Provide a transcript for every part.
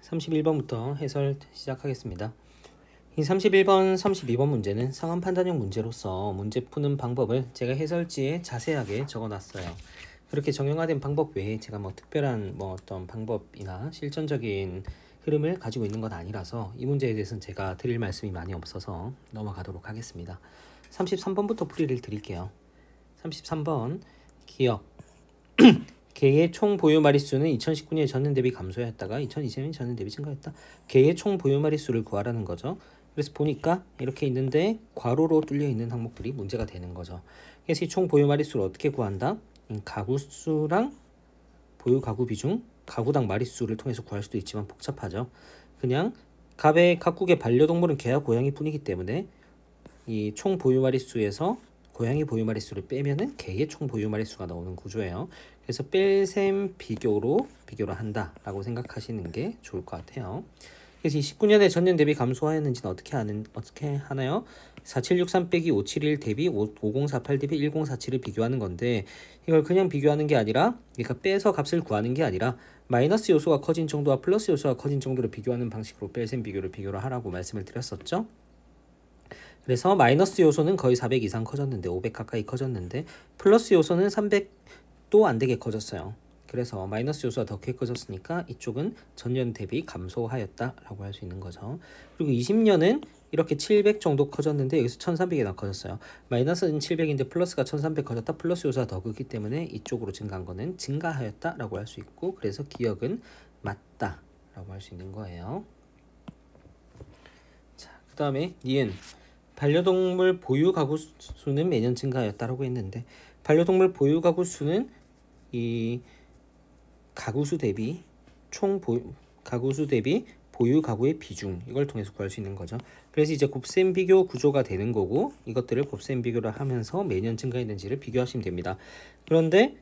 31번부터 해설 시작하겠습니다. 이 31번, 32번 문제는 상황 판단형 문제로서 문제 푸는 방법을 제가 해설지에 자세하게 적어놨어요. 그렇게 정형화된 방법 외에 제가 특별한 어떤 방법이나 실전적인 흐름을 가지고 있는 건 아니라서 이 문제에 대해서는 제가 드릴 말씀이 많이 없어서 넘어가도록 하겠습니다. 33번부터 풀이를 드릴게요. 33번 기억 개의 총 보유 마리수는 2019년에 전년 대비 감소했다가 2020년에 전년 대비 증가했다. 개의 총 보유 마리수를 구하라는 거죠. 그래서 보니까 이렇게 있는데 괄호로 뚫려 있는 항목들이 문제가 되는 거죠. 그래서 이 총 보유 마리수를 어떻게 구한다? 가구 수랑 보유 가구 비중, 가구당 마리수를 통해서 구할 수도 있지만 복잡하죠. 그냥 각국의 반려동물은 개와 고양이 뿐이기 때문에 이 총 보유 마리수에서 고양이 보유 마리수를 빼면은 개의 총 보유 마리수가 나오는 구조예요. 그래서 뺄셈 비교를 한다라고 생각하시는 게 좋을 것 같아요. 그래서 29년에 전년 대비 감소하였는지는 어떻게 하나요? 4763 빼기 571 대비 5048 대비 1047을 비교하는 건데, 이걸 그냥 비교하는 게 아니라, 그러니까 빼서 값을 구하는 게 아니라 마이너스 요소가 커진 정도와 플러스 요소가 커진 정도를 비교하는 방식으로 뺄셈 비교를 하라고 말씀을 드렸었죠. 그래서 마이너스 요소는 거의 400 이상 커졌는데 500 가까이 커졌는데, 플러스 요소는 300도 안 되게 커졌어요. 그래서 마이너스 요소가 더 크게 커졌으니까 이쪽은 전년 대비 감소하였다라고 할 수 있는 거죠. 그리고 20년은 이렇게 700 정도 커졌는데 여기서 1300이나 커졌어요. 마이너스는 700인데 플러스가 1300 커졌다. 플러스 요소가 더 크기 때문에 이쪽으로 증가한 거는 증가하였다라고 할 수 있고, 그래서 기억은 맞다라고 할 수 있는 거예요. 자, 그 다음에 니은 반려동물 보유 가구 수는 매년 증가하였다라고 했는데, 반려동물 보유 가구 수는 이 가구수 대비 가구수 대비 보유 가구의 비중, 이걸 통해서 구할 수 있는 거죠. 그래서 이제 곱셈 비교 구조가 되는 거고, 이것들을 곱셈 비교를 하면서 매년 증가했는지를 비교하시면 됩니다. 그런데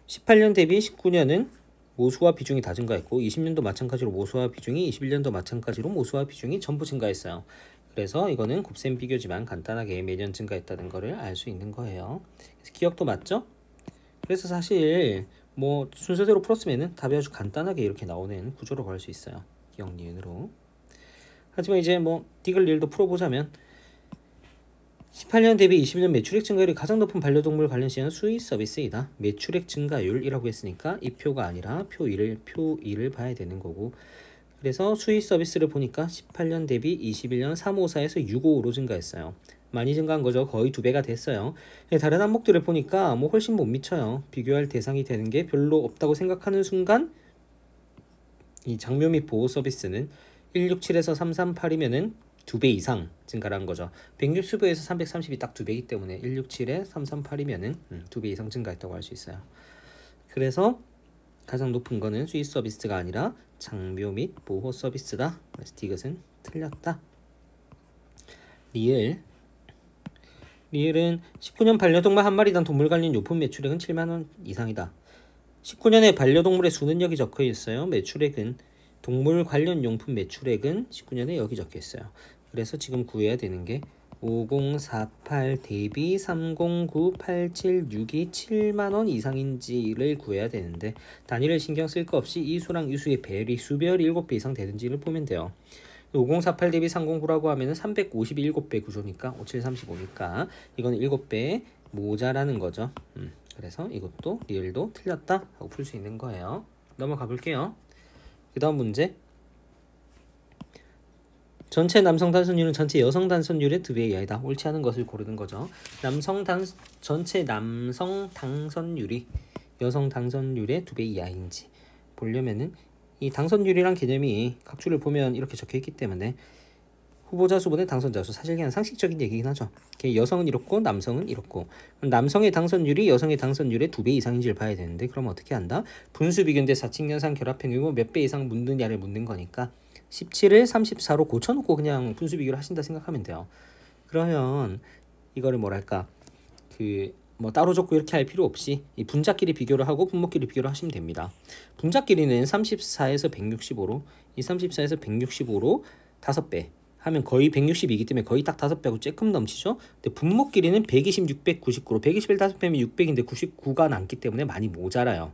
18년 대비 19년은 모수와 비중이 다 증가했고, 20년도 마찬가지로 모수와 비중이, 21년도 마찬가지로 모수와 비중이 전부 증가했어요. 그래서 이거는 곱셈 비교지만 간단하게 매년 증가했다는 거를 알 수 있는 거예요. 그래서 기억도 맞죠? 그래서 사실 순서대로 풀었으면은 답이 아주 간단하게 이렇게 나오는 구조로 갈 수 있어요. 기억 니은으로. 하지만 이제 디귿 리을도 풀어보자면, 18년 대비 20년 매출액 증가율이 가장 높은 반려동물 관련 시장은 수의 서비스이다. 매출액 증가율이라고 했으니까 이 표가 아니라 표 2를 봐야 되는 거고, 그래서 수의 서비스를 보니까 18년 대비 21년 354에서 655로 증가했어요. 많이 증가한 거죠. 거의 2배가 됐어요. 다른 항목들을 보니까 훨씬 못 미쳐요. 비교할 대상이 되는 게 별로 없다고 생각하는 순간, 이 장묘 및 보호 서비스는 167에서 338이면은 2배 이상 증가를 한 거죠. 160에서 330이 딱 2배이기 때문에 167에 338이면은 2배 이상 증가했다고 할 수 있어요. 그래서 가장 높은 거는 수의 서비스가 아니라 장묘 및 보호 서비스다. 그래서 디귿은 틀렸다. 리을은 19년 반려동물 한 마리당 동물 관련 용품 매출액은 7만원 이상이다. 19년에 반려동물의 수는 여기 적혀 있어요. 매출액은, 동물 관련 용품 매출액은 19년에 여기 적혀 있어요. 그래서 지금 구해야 되는 게 5048 대비 309876이 7만원 이상인지를 구해야 되는데, 단위를 신경 쓸 거 없이 이 수랑 이 수의 배열이 수배열이 7배 이상 되는지를 보면 돼요. 5048 대비 309라고 하면은 357배 구조니까 5735니까 이건 7배 모자라는 거죠. 그래서 이것도 리을도 틀렸다 하고 풀 수 있는 거예요. 넘어가 볼게요. 그 다음 문제. 전체 남성 단선율은 전체 여성 단선율의 2배 이하이다. 옳지 않은 것을 고르는 거죠. 전체 남성 당선율이 여성 당선율의 2배 이하인지 보려면은 이 당선율이란 개념이 각주를 보면 이렇게 적혀 있기 때문에 후보자 수분의 당선자 수, 사실 그냥 상식적인 얘기긴 하죠. 여성은 이렇고 남성은 이렇고, 남성의 당선율이 여성의 당선율의 2배 이상인지를 봐야 되는데, 그럼 어떻게 한다? 분수 비교인데 사칙연산 결합행위고 몇 배 이상 묻느냐를 묻는 거니까 17을 34로 고쳐놓고 그냥 분수 비교를 하신다 생각하면 돼요. 그러면 이거를 따로 적고 이렇게 할 필요 없이 이 분자끼리 비교를 하고 분모끼리 비교를 하시면 됩니다. 분자끼리는 34에서 165로, 이 34에서 165로 5배 하면 거의 160이기 때문에 거의 딱 5배하고 조금 넘치죠. 근데 분모끼리는 120, 600, 99로 120을 5배면 600인데 99가 남기 때문에 많이 모자라요.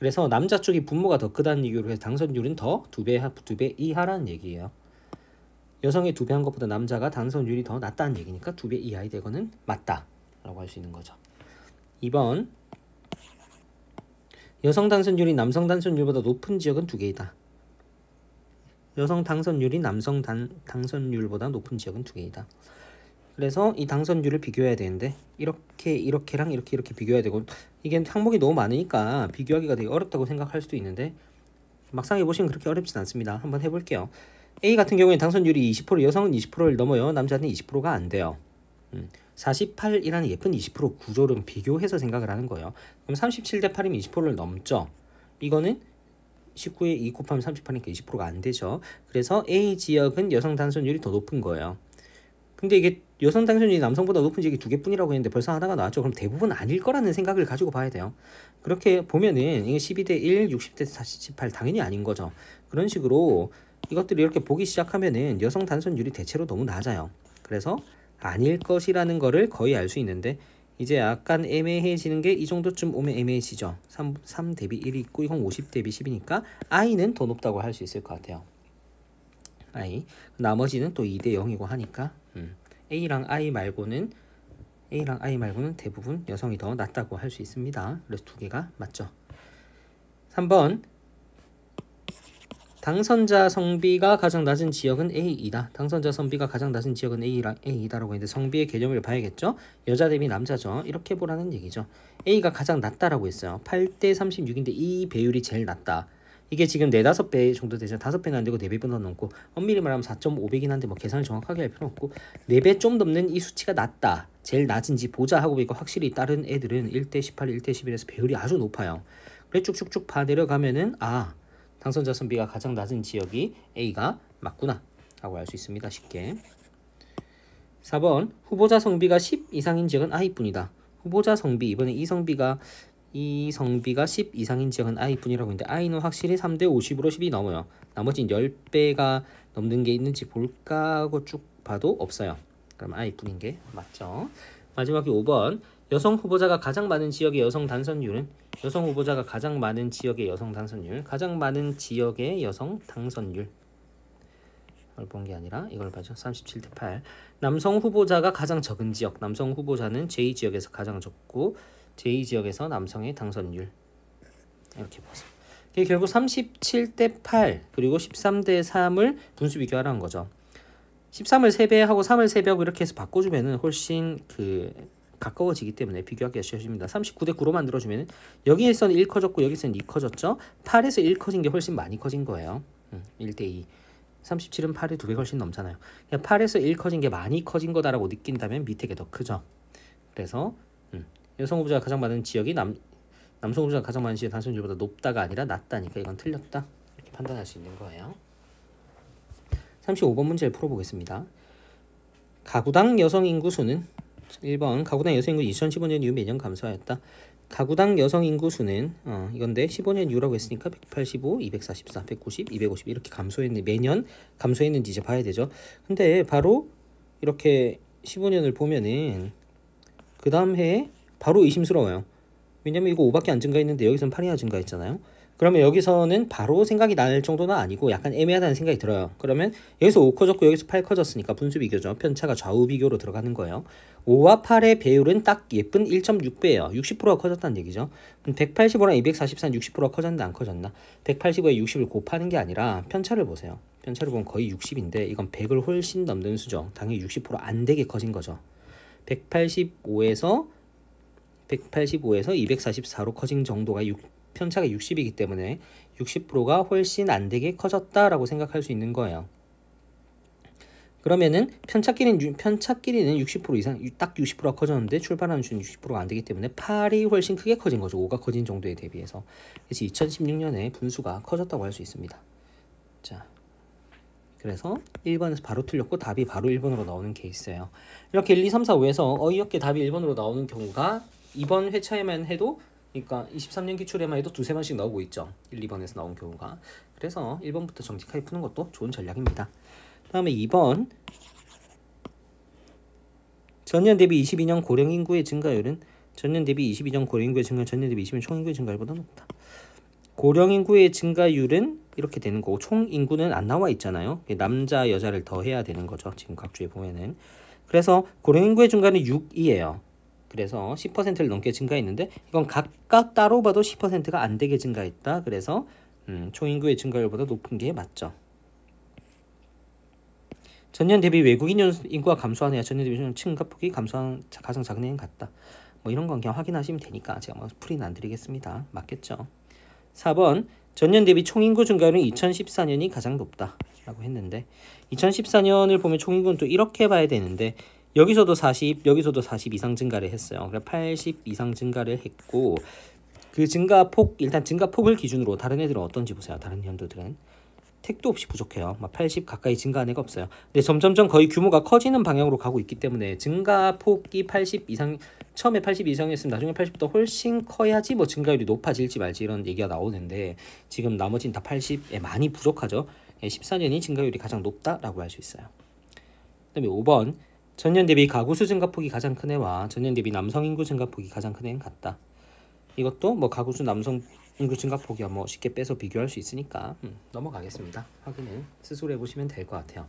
그래서 남자 쪽이 분모가 더 크다는 얘기로 해서 당선율은 더 2배 이하라는 얘기예요. 여성의 2배 한 것보다 남자가 당선율이 더 낮다는 얘기니까 2배 이하이 되거는 맞다 라고 할 수 있는 거죠. 2번 여성 당선율이 남성 당선율보다 높은 지역은 2개이다. 여성 당선율이 남성 당선율보다 높은 지역은 2개이다. 그래서 이 당선율을 비교해야 되는데 이렇게랑 이렇게 비교해야 되고, 이게 항목이 너무 많으니까 비교하기가 되게 어렵다고 생각할 수도 있는데 막상 해보시면 그렇게 어렵진 않습니다. 한번 해볼게요. A 같은 경우에 당선율이 20%, 여성은 20%를 넘어요. 남자는 20%가 안 돼요. 48이라는 예쁜 20% 구조를 비교해서 생각을 하는 거예요. 그럼 37대 8이면 20%를 넘죠. 이거는 19에 2 곱하면 38이니까 20%가 안 되죠. 그래서 A 지역은 여성 당선율이 더 높은 거예요. 근데 이게 여성 당선율이 남성보다 높은 지역이 2개뿐이라고 했는데 벌써 하나가 나왔죠. 그럼 대부분 아닐 거라는 생각을 가지고 봐야 돼요. 그렇게 보면은 이게 12대 1, 60대 48 당연히 아닌 거죠. 그런 식으로 이것들을 이렇게 보기 시작하면은 여성 당선율이 대체로 너무 낮아요. 그래서 아닐 것이라는 거를 거의 알 수 있는데, 이제 약간 애매해지는 게 이 정도쯤 오면 애매해지죠. 3 대비 1이 있고 이건 50 대비 10이니까 I는 더 높다고 할 수 있을 것 같아요. I. 나머지는 또 2대 0이고 하니까 A랑 I 말고는 대부분 여성이 더 낫다고 할 수 있습니다. 그래서 2개가 맞죠. 3번 당선자 성비가 가장 낮은 지역은 A이다. 당선자 성비가 가장 낮은 지역은 A이다라고 했는데 성비의 개념을 봐야겠죠. 여자 대비 남자죠. 이렇게 보라는 얘기죠. A가 가장 낮다라고 했어요. 8대 36인데 이 배율이 제일 낮다. 이게 지금 4, 5배 정도 되죠. 5배는 안 되고 4배보다 넘고, 엄밀히 말하면 4.5배긴 한데 뭐 계산을 정확하게 할 필요 없고, 4배 좀 넘는 이 수치가 낮다. 제일 낮은지 보자 하고 보니까 확실히 다른 애들은 1대 18, 1대 11에서 배율이 아주 높아요. 그래 쭉쭉쭉 파 내려가면은 당선자 성비가 가장 낮은 지역이 A가 맞구나 라고 알 수 있습니다. 쉽게. 4번 후보자 성비가 10 이상인 지역은 I뿐이다. 후보자 성비, 이번에 이 성비가 10 이상인 지역은 I뿐이라고 했는데 I는 확실히 3대 50으로 10이 넘어요. 나머지는 10배가 넘는 게 있는지 볼까 하고 쭉 봐도 없어요. 그럼 I뿐인 게 맞죠. 마지막에 5번 여성 후보자가 가장 많은 지역의 여성 당선율은, 여성 후보자가 가장 많은 지역의 여성 당선율, 가장 많은 지역의 여성 당선율, 이걸 본 게 아니라 이걸 봐죠. 37대 8. 남성 후보자가 가장 적은 지역, 남성 후보자는 제2지역에서 가장 적고 제2지역에서 남성의 당선율, 이렇게 보세요. 이게 결국 37대 8 그리고 13대 3을 분수 비교하라는 거죠. 13을 3배하고 3을 3배하고 이렇게 해서 바꿔주면은 훨씬 가까워지기 때문에 비교하기가 쉬워집니다. 39대 9로 만들어주면은 여기에서는 1 커졌고 여기서는 2 커졌죠. 8에서 1 커진 게 훨씬 많이 커진 거예요. 1대 2. 37은 8의 2배 훨씬 넘잖아요. 8에서 1 커진 게 많이 커진 거다라고 느낀다면 밑에 게 더 크죠. 그래서 여성 후보자가 가장 많은 지역이 남성 후보자가 가장 많은 지역 당선율보다 높다가 아니라 낮다니까 이건 틀렸다 이렇게 판단할 수 있는 거예요. 35번 문제를 풀어보겠습니다. 가구당 여성 인구 수는 1번 가구당 여성 인구 2015년 이후 매년 감소하였다. 가구당 여성 인구 수는 이건데 15년 이후라고 했으니까 185, 244, 190, 250 이렇게 감소했는데 매년 감소했는지 이제 봐야 되죠. 근데 바로 이렇게 15년을 보면은 그 다음 해에 바로 의심스러워요. 왜냐면 이거 5밖에 안 증가했는데 여기서는 8이나 증가했잖아요. 그러면 여기서는 바로 생각이 날 정도는 아니고 약간 애매하다는 생각이 들어요. 그러면 여기서 5 커졌고 여기서 8 커졌으니까 분수 비교죠. 편차가 좌우 비교로 들어가는 거예요. 5와 8의 배율은 딱 예쁜 1.6배예요. 60%가 커졌다는 얘기죠. 185랑 244는 60%가 커졌나 안 커졌나? 185에 60을 곱하는 게 아니라 편차를 보세요. 편차를 보면 거의 60인데 이건 100을 훨씬 넘는 수죠. 당연히 60%안 되게 커진 거죠. 185에서 244로 커진 정도가 편차가 60이기 때문에 60%가 훨씬 안 되게 커졌다라고 생각할 수 있는 거예요. 그러면은 편차끼리는 60% 이상, 딱 60%가 커졌는데 출발하는 수는 60%가 안 되기 때문에 8이 훨씬 크게 커진 거죠. 5가 커진 정도에 대비해서. 그래서 2016년에 분수가 커졌다고 할 수 있습니다. 자, 그래서 1번에서 바로 틀렸고 답이 바로 1번으로 나오는 케이스예요. 이렇게 1, 2, 3, 4, 5에서 어이없게 답이 1번으로 나오는 경우가 이번 회차에만 해도, 그러니까 23년 기출에만 해도 2-3번씩 나오고 있죠. 1, 2번에서 나온 경우가. 그래서 1번부터 정직하게 푸는 것도 좋은 전략입니다. 다음에 2번. 전년 대비 22년 고령 인구의 증가율은 전년 대비 22년 고령 인구의 증가 전년 대비 20년 총 인구의 증가율보다 높다. 고령 인구의 증가율은 이렇게 되는 거고 총 인구는 안 나와 있잖아요. 남자 여자를 더해야 되는 거죠. 지금 각주에 보면은. 그래서 고령 인구의 증가는 6이에요. 그래서 10%를 넘게 증가했는데 이건 각각 따로 봐도 10%가 안 되게 증가했다. 그래서 총 인구의 증가율보다 높은 게 맞죠. 전년 대비 외국인 인구가 감소하네요. 전년 대비 증가폭이 감소한 가장 작은 해는 같다. 뭐 이런 건 그냥 확인하시면 되니까 제가 뭐 풀이는 안 드리겠습니다. 맞겠죠? 4번 전년 대비 총인구 증가율은 2014년이 가장 높다 라고 했는데 2014년을 보면 총인구는 또 이렇게 봐야 되는데 여기서도 40, 여기서도 40 이상 증가를 했어요. 그래 80 이상 증가를 했고 그 증가폭 일단 증가폭을 기준으로 다른 애들은 어떤지 보세요. 다른 연도들은 택도 없이 부족해요. 막 80 가까이 증가한 애가 없어요. 근데 점점점 거의 규모가 커지는 방향으로 가고 있기 때문에 증가폭이 80 이상 처음에 80 이상이었으면 나중에 80보다 훨씬 커야지 뭐 증가율이 높아질지 말지 이런 얘기가 나오는데 지금 나머지는 다 80에 많이 부족하죠. 14년이 증가율이 가장 높다라고 할 수 있어요. 그 다음에 5번 전년 대비 가구수 증가폭이 가장 큰 애와 전년 대비 남성 인구 증가폭이 가장 큰 애는 같다. 이것도 뭐 가구수 남성 인구 증가폭이야 뭐 쉽게 빼서 비교할 수 있으니까 넘어가겠습니다. 확인은 스스로 해보시면 될 것 같아요.